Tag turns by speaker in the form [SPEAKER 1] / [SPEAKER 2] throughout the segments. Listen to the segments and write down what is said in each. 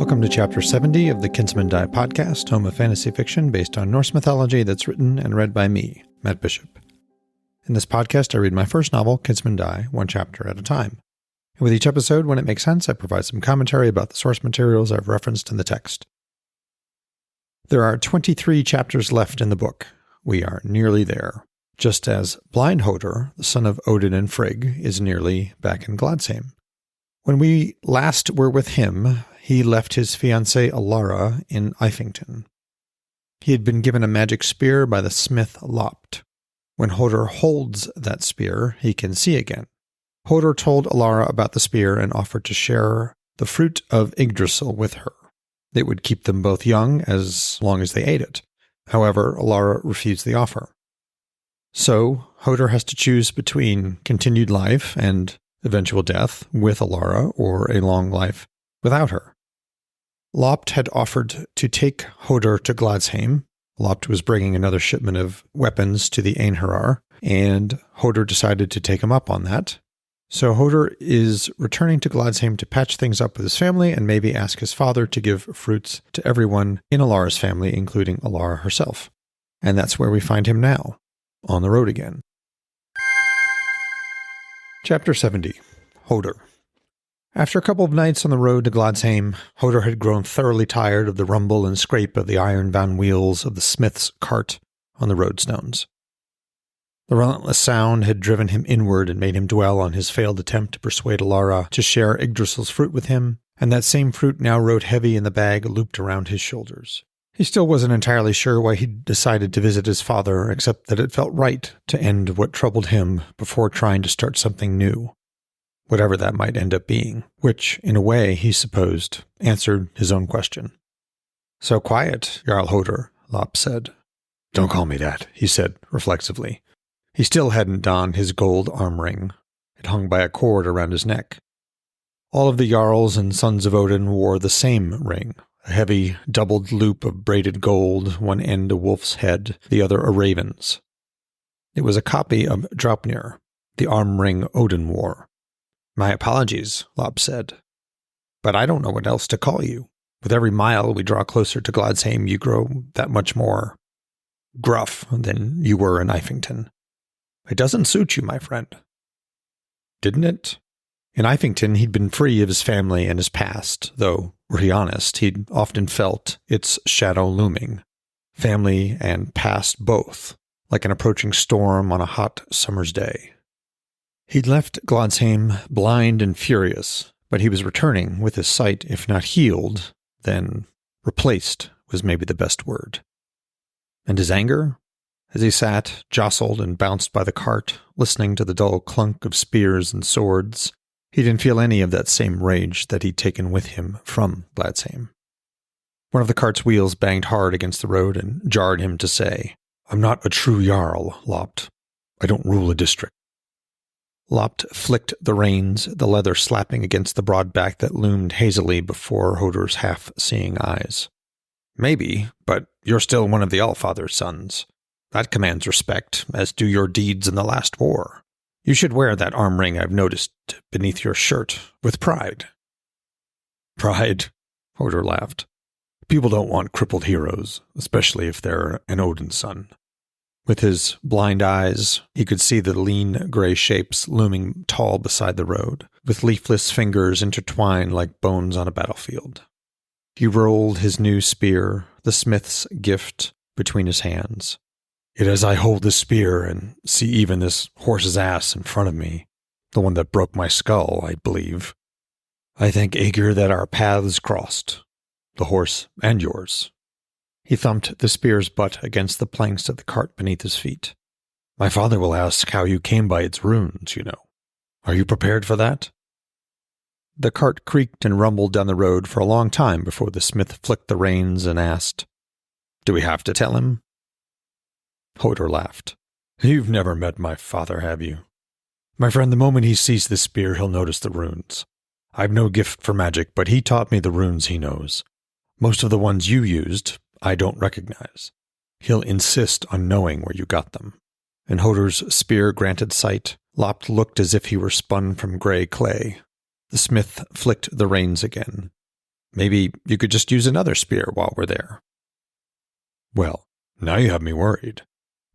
[SPEAKER 1] Welcome to Chapter 70 of the Kinsmen Die podcast, home of fantasy fiction based on Norse mythology that's written and read by me, Matt Bishop. In this podcast, I read my first novel, Kinsmen Die, one chapter at a time. And with each episode, when it makes sense, I provide some commentary about the source materials I've referenced in the text. There are 23 chapters left in the book. We are nearly there, just as blind Hodr, the son of Odin and Frigg, is nearly back in Gladsheim. When we last were with him, he left his fiancee Alara in Ifington. He had been given a magic spear by the smith Lopt. When Hodr holds that spear, he can see again. Hodr told Alara about the spear and offered to share the fruit of Yggdrasil with her. It would keep them both young as long as they ate it. However, Alara refused the offer. So, Hodr has to choose between continued life and eventual death with Alara or a long life without her. Lopt had offered to take Hodr to Gladsheim. Lopt was bringing another shipment of weapons to the Einherjar, and Hodr decided to take him up on that. So Hodr is returning to Gladsheim to patch things up with his family and maybe ask his father to give fruits to everyone in Alara's family, including Alara herself. And that's where we find him now, on the road again. Chapter 70, Hodr. After a couple of nights on the road to Gladsheim, Hodr had grown thoroughly tired of the rumble and scrape of the iron-bound wheels of the smith's cart on the roadstones. The relentless sound had driven him inward and made him dwell on his failed attempt to persuade Alara to share Yggdrasil's fruit with him, and that same fruit now rode heavy in the bag looped around his shoulders. He still wasn't entirely sure why he'd decided to visit his father, except that it felt right to end what troubled him before trying to start something new. Whatever that might end up being, which, in a way, he supposed, answered his own question. "So quiet, Jarl Hodr," Lopt said. "Don't call me that," he said reflexively. He still hadn't donned his gold arm ring. It hung by a cord around his neck. All of the Jarls and Sons of Odin wore the same ring, a heavy, doubled loop of braided gold, one end a wolf's head, the other a raven's. It was a copy of Draupnir, the arm ring Odin wore. "My apologies," Lopt said. "But I don't know what else to call you. With every mile we draw closer to Gladsheim, you grow that much more gruff than you were in Ifington. It doesn't suit you, my friend." Didn't it? In Ifington, he'd been free of his family and his past, though, were he honest, he'd often felt its shadow looming. Family and past both, like an approaching storm on a hot summer's day. He'd left Gladsheim blind and furious, but he was returning with his sight, if not healed, then replaced was maybe the best word. And his anger? As he sat, jostled and bounced by the cart, listening to the dull clunk of spears and swords, he didn't feel any of that same rage that he'd taken with him from Gladsheim. One of the cart's wheels banged hard against the road and jarred him to say, "I'm not a true Jarl, Lopt. I don't rule a district." Lopt flicked the reins, the leather slapping against the broad back that loomed hazily before Hodr's half-seeing eyes. "Maybe, but you're still one of the Allfather's sons. That commands respect, as do your deeds in the last war. You should wear that arm ring I've noticed beneath your shirt, with pride." "Pride?" Hodr laughed. "People don't want crippled heroes, especially if they're an Odin son." With his blind eyes, he could see the lean gray shapes looming tall beside the road, with leafless fingers intertwined like bones on a battlefield. He rolled his new spear, the smith's gift, between his hands. "Yet as I hold this spear and see even this horse's ass in front of me, the one that broke my skull, I believe, I thank Aegir that our paths crossed, the horse and yours." He thumped the spear's butt against the planks of the cart beneath his feet. "My father will ask how you came by its runes, you know. Are you prepared for that?" The cart creaked and rumbled down the road for a long time before the smith flicked the reins and asked, "Do we have to tell him?" Hodr laughed. "You've never met my father, have you? My friend, the moment he sees this spear, he'll notice the runes. I've no gift for magic, but he taught me the runes he knows. Most of the ones you used, I don't recognize. He'll insist on knowing where you got them." In Hodr's spear granted sight, Lopt looked as if he were spun from gray clay. The smith flicked the reins again. Maybe you could just use another spear while we're there. Well, now you have me worried.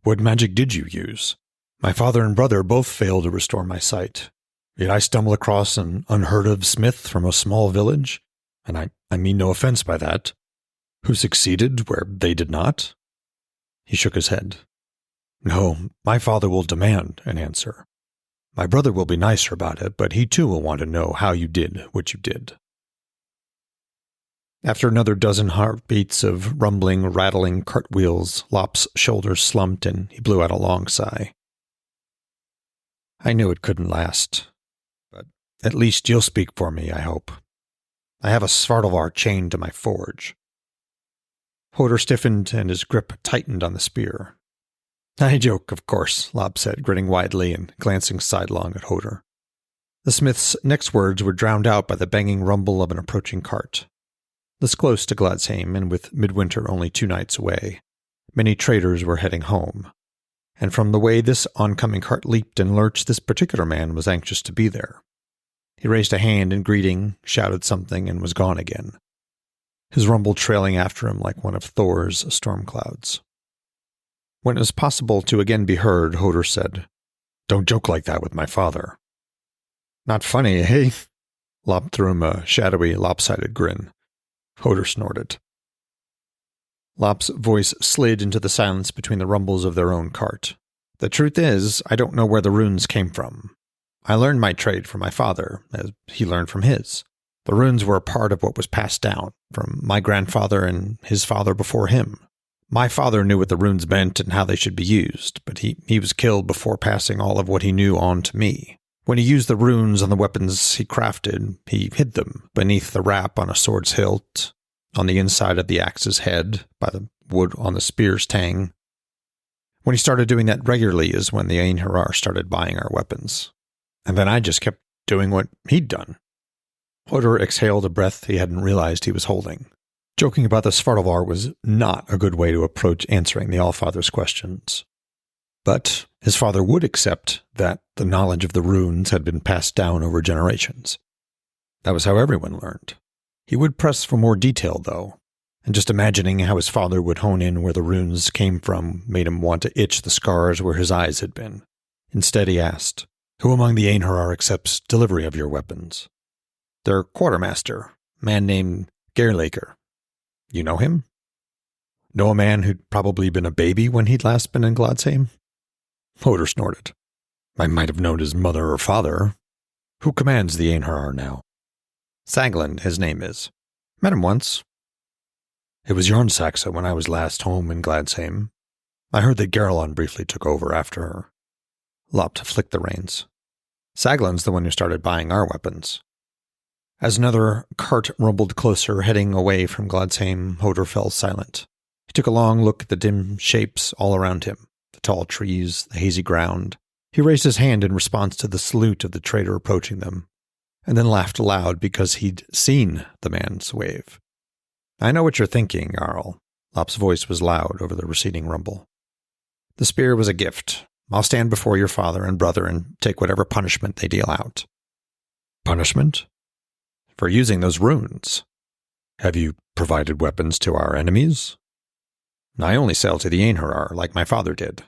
[SPEAKER 1] What magic did you use? My father and brother both failed to restore my sight. Yet I stumble across an unheard-of smith from a small village, and I mean no offense by that, who succeeded where they did not. He shook his head. No, my father will demand an answer. My brother will be nicer about it, but he too will want to know how you did what you did. After another dozen heartbeats of rumbling, rattling cartwheels, Lopt's shoulders slumped and he blew out a long sigh. I knew it couldn't last, but at least you'll speak for me, I hope. I have a Svartalvar chained to my forge. Hodr stiffened and his grip tightened on the spear. I joke, of course, Lopt said, grinning widely and glancing sidelong at Hodr. The smith's next words were drowned out by the banging rumble of an approaching cart. This close to Gladsheim, and with midwinter only 2 nights away, many traders were heading home. And from the way this oncoming cart leaped and lurched, this particular man was anxious to be there. He raised a hand in greeting, shouted something, and was gone again, his rumble trailing after him like one of Thor's storm clouds. When it was possible to again be heard, Hodr said, "Don't joke like that with my father." "Not funny, eh?" Lopt threw him a shadowy, lopsided grin. Hodr snorted. Lopt's voice slid into the silence between the rumbles of their own cart. "The truth is, I don't know where the runes came from. I learned my trade from my father, as he learned from his. The runes were a part of what was passed down from my grandfather and his father before him. My father knew what the runes meant and how they should be used, but he was killed before passing all of what he knew on to me. When he used the runes on the weapons he crafted, he hid them beneath the wrap on a sword's hilt, on the inside of the axe's head, by the wood on the spear's tang. When he started doing that regularly is when the Einherjar started buying our weapons. And then I just kept doing what he'd done." Hodr exhaled a breath he hadn't realized he was holding. Joking about the Svartalvar was not a good way to approach answering the Allfather's questions. But his father would accept that the knowledge of the runes had been passed down over generations. That was how everyone learned. He would press for more detail, though, and just imagining how his father would hone in where the runes came from made him want to itch the scars where his eyes had been. Instead he asked, "Who among the Einherjar accepts delivery of your weapons?" "Their quartermaster, a man named Gerlaker. You know him?" "Know a man who'd probably been a baby when he'd last been in Gladsheim?" Hodr snorted. "I might have known his mother or father. Who commands the Einherjar now?" "Saglin, his name is. Met him once." "It was Jornsaxa when I was last home in Gladsheim. I heard that Garlon briefly took over after her." Lopt flicked the reins. "Saglin's the one who started buying our weapons." As another cart rumbled closer, heading away from Gladsheim, Hodr fell silent. He took a long look at the dim shapes all around him, the tall trees, the hazy ground. He raised his hand in response to the salute of the trader approaching them, and then laughed aloud because he'd seen the man's wave. "I know what you're thinking, Jarl." Lopt's voice was loud over the receding rumble. "The spear was a gift. I'll stand before your father and brother and take whatever punishment they deal out." "Punishment?" "For using those runes." "Have you provided weapons to our enemies?" "I only sell to the Einherjar, like my father did.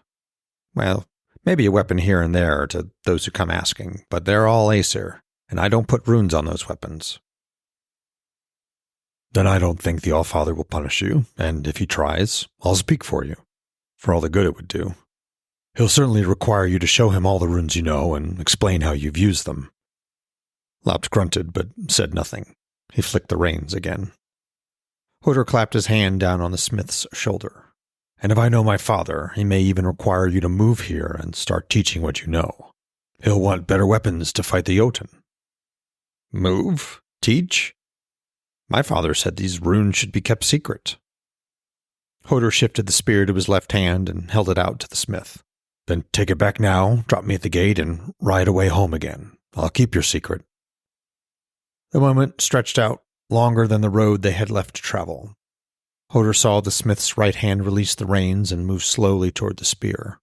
[SPEAKER 1] Well, maybe a weapon here and there to those who come asking, but they're all Aesir, and I don't put runes on those weapons." "Then I don't think the Allfather will punish you, and if he tries, I'll speak for you, for all the good it would do. He'll certainly require you to show him all the runes you know and explain how you've used them." Lopt grunted, but said nothing. He flicked the reins again. Hodr clapped his hand down on the smith's shoulder. "And if I know my father, he may even require you to move here and start teaching what you know. He'll want better weapons to fight the Jotun." "Move? Teach?" "My father said these runes should be kept secret." Hodr shifted the spear to his left hand and held it out to the smith. "Then take it back now, drop me at the gate, and ride away home again. I'll keep your secret." The moment stretched out longer than the road they had left to travel. Hodr saw the smith's right hand release the reins and move slowly toward the spear.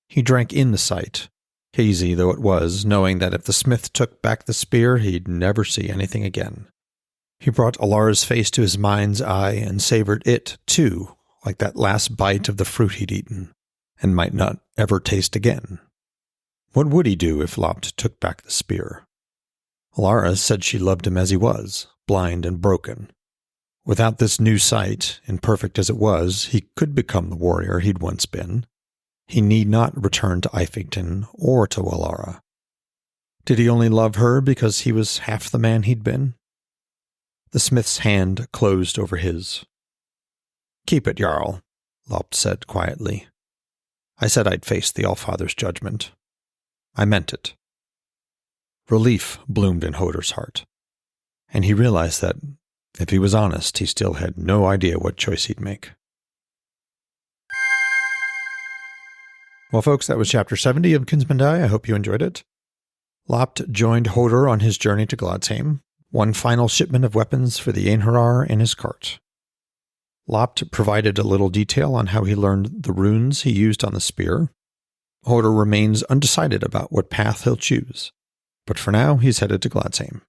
[SPEAKER 1] He drank in the sight, hazy though it was, knowing that if the smith took back the spear, he'd never see anything again. He brought Alara's face to his mind's eye and savored it, too, like that last bite of the fruit he'd eaten, and might not ever taste again. What would he do if Lopt took back the spear? Alara said she loved him as he was, blind and broken. Without this new sight, imperfect as it was, he could become the warrior he'd once been. He need not return to Ifington or to Alara. Did he only love her because he was half the man he'd been? The smith's hand closed over his. "Keep it, Jarl," Lopt said quietly. "I said I'd face the Allfather's judgment. I meant it." Relief bloomed in Hodr's heart, and he realized that, if he was honest, he still had no idea what choice he'd make. Well, folks, that was Chapter 70 of Kinsmen Die. I hope you enjoyed it. Lopt joined Hodr on his journey to Gladsheim, one final shipment of weapons for the Einherjar in his cart. Lopt provided a little detail on how he learned the runes he used on the spear. Hodr remains undecided about what path he'll choose, but for now he's headed to Gladsheim.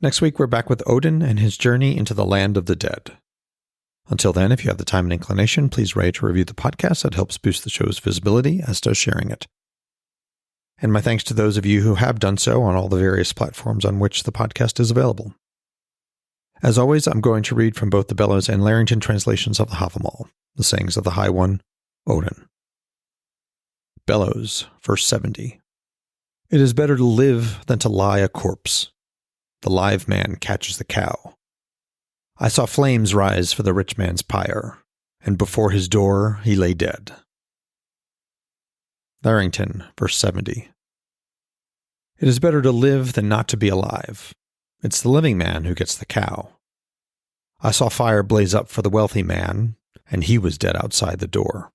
[SPEAKER 1] Next week we're back with Odin and his journey into the land of the dead. Until then, if you have the time and inclination, please rate or review the podcast. That helps boost the show's visibility, as does sharing it. And my thanks to those of you who have done so on all the various platforms on which the podcast is available. As always, I'm going to read from both the Bellows and Larrington translations of the Havamal, the sayings of the High One, Odin. Bellows, verse 70. It is better to live than to lie a corpse. The live man catches the cow. I saw flames rise for the rich man's pyre, and before his door he lay dead. Larrington, verse 70. It is better to live than not to be alive. It's the living man who gets the cow. I saw fire blaze up for the wealthy man, and he was dead outside the door.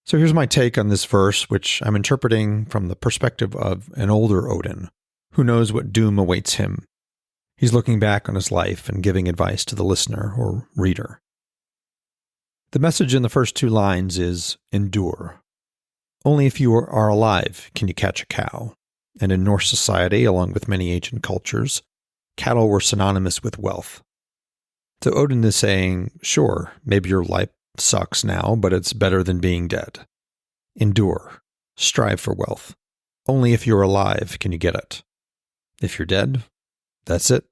[SPEAKER 1] So here's my take on this verse, which I'm interpreting from the perspective of an older Odin, who knows what doom awaits him. He's looking back on his life and giving advice to the listener or reader. The message in the first two lines is endure. Only if you are alive can you catch a cow. And in Norse society, along with many ancient cultures, cattle were synonymous with wealth. So Odin is saying, sure, maybe your life sucks now, but it's better than being dead. Endure. Strive for wealth. Only if you're alive can you get it. If you're dead, that's it.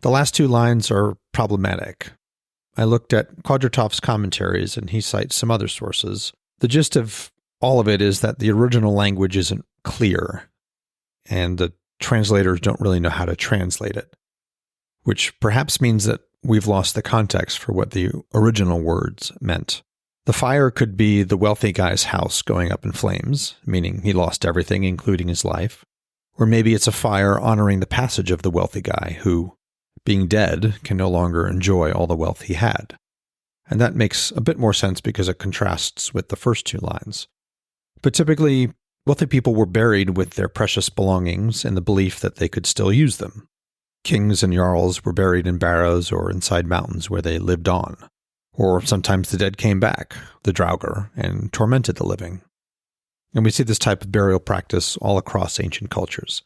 [SPEAKER 1] The last two lines are problematic. I looked at Quadratov's commentaries, and he cites some other sources. The gist of all of it is that the original language isn't clear, and the translators don't really know how to translate it, which perhaps means that we've lost the context for what the original words meant. The fire could be the wealthy guy's house going up in flames, meaning he lost everything, including his life. Or maybe it's a fire honoring the passage of the wealthy guy who, being dead, can no longer enjoy all the wealth he had. And that makes a bit more sense because it contrasts with the first two lines. But typically, wealthy people were buried with their precious belongings in the belief that they could still use them. Kings and jarls were buried in barrows or inside mountains where they lived on. Or sometimes the dead came back, the Draugr, and tormented the living. And we see this type of burial practice all across ancient cultures.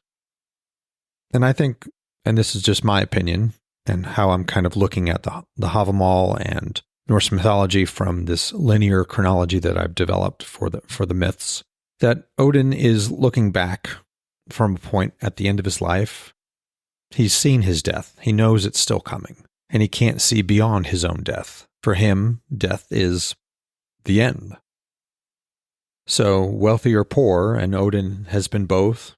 [SPEAKER 1] And I think, and this is just my opinion, and how I'm kind of looking at the Havamal and Norse mythology from this linear chronology that I've developed for the myths, that Odin is looking back from a point at the end of his life. He's seen his death. He knows it's still coming, and he can't see beyond his own death. For him, death is the end. So, wealthy or poor, and Odin has been both,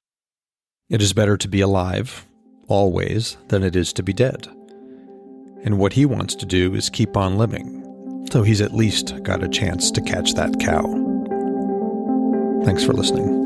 [SPEAKER 1] it is better to be alive, always, than it is to be dead. And what he wants to do is keep on living, so he's at least got a chance to catch that cow. Thanks for listening.